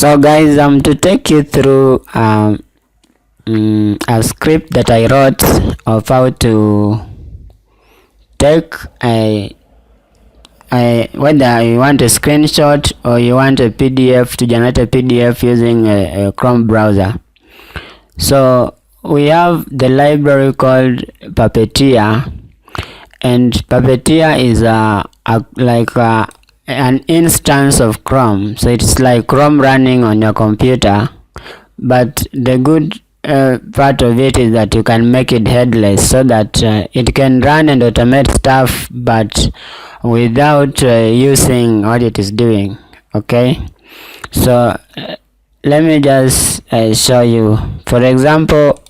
So guys, to take you through a script that I wrote of how to take whether you want a screenshot or you want a PDF, to generate a PDF using a Chrome browser. So we have the library called Puppeteer, and Puppeteer is an instance of Chrome. So it's like Chrome running on your computer, but the good part of it is that you can make it headless, so that it can run and automate stuff but without using what it is doing. Okay, so let me just show you. For example,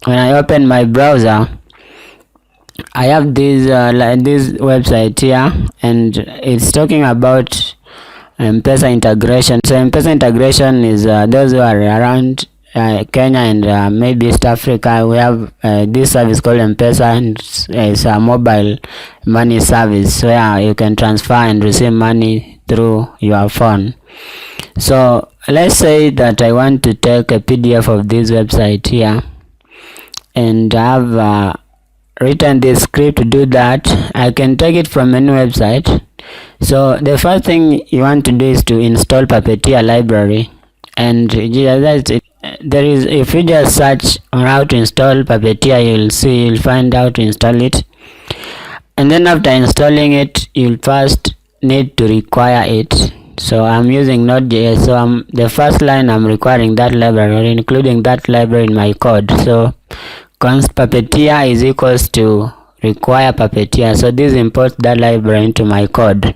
when I open my browser, I have this website here, and it's talking about M-Pesa integration. So M-Pesa integration is those who are around Kenya and maybe East Africa. We have this service called M-Pesa, and it's a mobile money service where you can transfer and receive money through your phone. So let's say that I want to take a PDF of this website here, and I have written this script to do that. I can take it from any website. So the first thing you want to do is to install Puppeteer library, and there is, if you just search on how to install Puppeteer, you'll find how to install it. And then after installing it, you'll first need to require it. So I'm using Node.js, so the first line I'm requiring that library, or including that library in my code. So const Puppeteer is equals to require Puppeteer. So this imports that library into my code,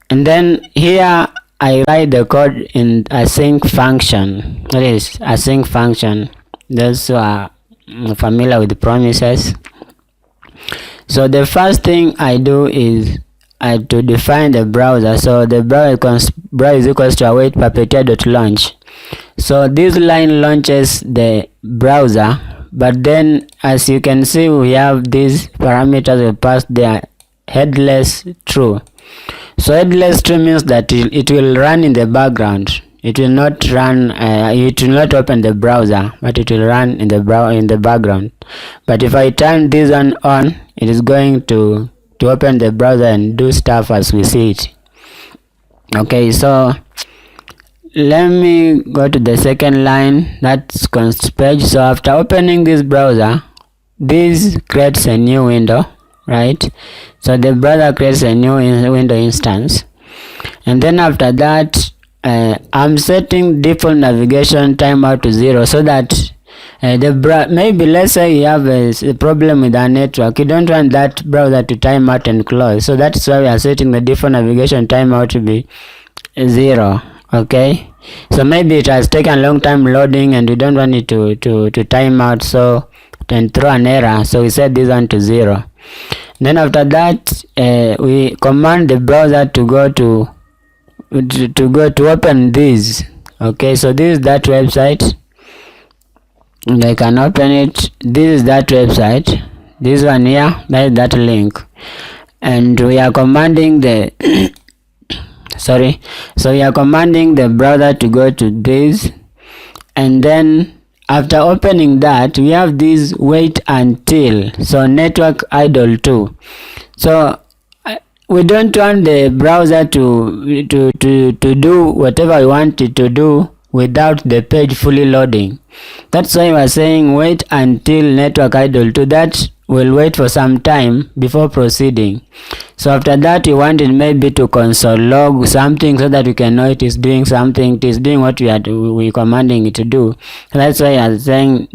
and then here I write the code in async function. That is async function. Those who are familiar with the promises. So the first thing I do is to define the browser. So the browser is equals to await puppeteer.launch. So this line launches the browser, but then as you can see, we have these parameters we passed there. Headless true. So headless true means that it will run in the background. It will not run. It will not open the browser, but it will run in the background. But if I turn this one on, it is going to open the browser and do stuff as we see it. Okay, so let me go to the second line. That's const page. So after opening this browser, this creates a new window, right? So the browser creates a new window instance, and then after that I'm setting default navigation timeout to 0, so that maybe let's say you have a problem with our network, you don't want that browser to time out and close. So that's why we are setting the default navigation timeout to be 0. Okay, so maybe it has taken a long time loading and we don't want it to time out, so and throw an error, so we set this one to 0. Then after that we command the browser to go to open this. Okay, so this is that website, and I can open it. This is that website, this one here, that is that link, and we are commanding the so we are commanding the browser to go to this, and then after opening that, we have this wait until, so network idle too. So we don't want the browser to do whatever we want it to do without the page fully loading. That's why we are saying wait until network idle too. That will wait for some time before proceeding. So after that, we want it maybe to console log something, so that we can know it is doing something, it is doing what we commanding it to do. That's why I am saying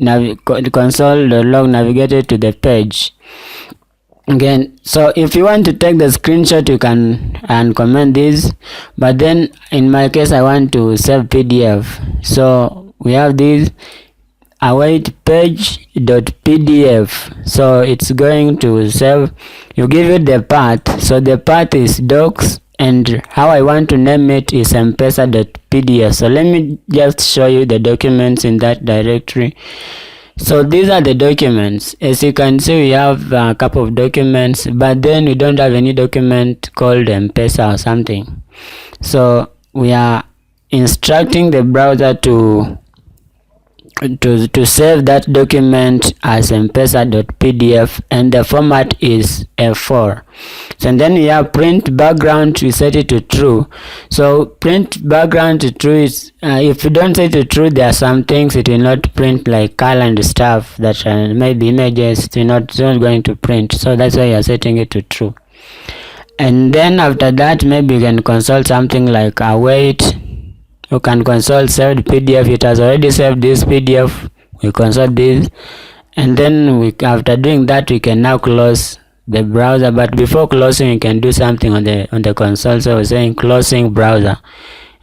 console log navigated to the page. Again, so if you want to take the screenshot, you can and comment this, but then in my case I want to save PDF. So we have this await page.pdf. so it's going to save. You give it the path, so the path is docs, and how I want to name it is M-Pesa.pdf. So let me just show you the documents in that directory. So these are the documents. As you can see, we have a couple of documents, but then we don't have any document called M-Pesa or something. So we are instructing the browser to save that document as mpesa.pdf, and the format is F4. So and then we have print background, we set it to true. So print background to true is if you don't set it to true, there are some things it will not print, like color and stuff that maybe images, it's not going to print. So that's why you are setting it to true. And then after that, maybe you can consult something like await. You can consult saved PDF. It has already saved this PDF. We consult this, and then after doing that, we can now close the browser. But before closing, we can do something on the console. So we're saying closing browser,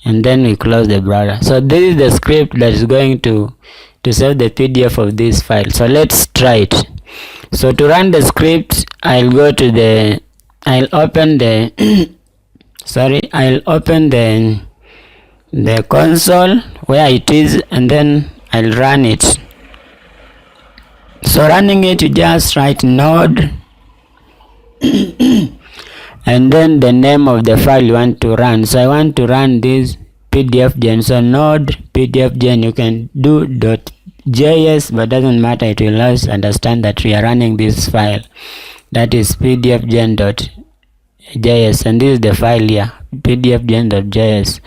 and then we close the browser. So this is the script that is going to save the PDF of this file. So let's try it. So to run the script, I'll open the console where it is, and then I'll run it. So running it, you just write node and then the name of the file you want to run. So I want to run this pdfgen. So node pdfgen, you can do .js, but doesn't matter, it will always understand that we are running this file, that is pdfgen.js, and this is the file here, pdfgen.js.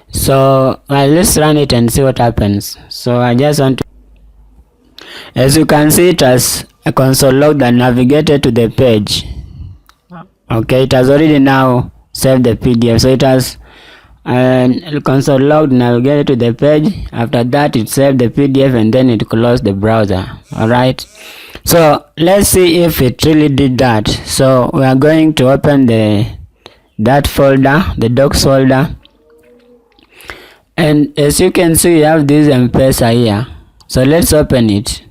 So let's run it and see what happens. So I just want to, as you can see, it has a console log that navigated to the page. Okay, it has already now saved the PDF. So it has console log navigated to the page. After that, it saved the PDF and then it closed the browser. Alright, so let's see if it really did that. So we are going to open that folder, the docs folder. And as you can see, we have this M-Pesa here. So let's open it.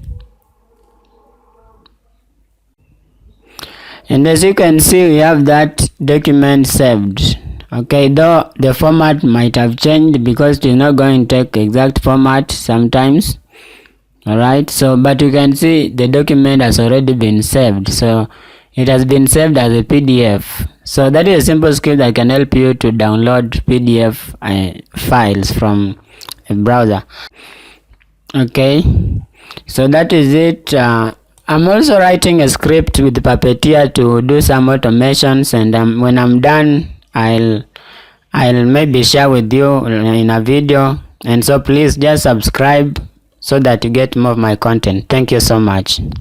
And as you can see, we have that document saved. Okay, though the format might have changed because it is not going to take exact format sometimes. Alright, so but you can see the document has already been saved. So it has been saved as a PDF. So that is a simple script that can help you to download PDF files from a browser. Okay, so that is it. I'm also writing a script with Puppeteer to do some automations, and when I'm done, I'll maybe share with you in a video. And so please just subscribe so that you get more of my content. Thank you so much.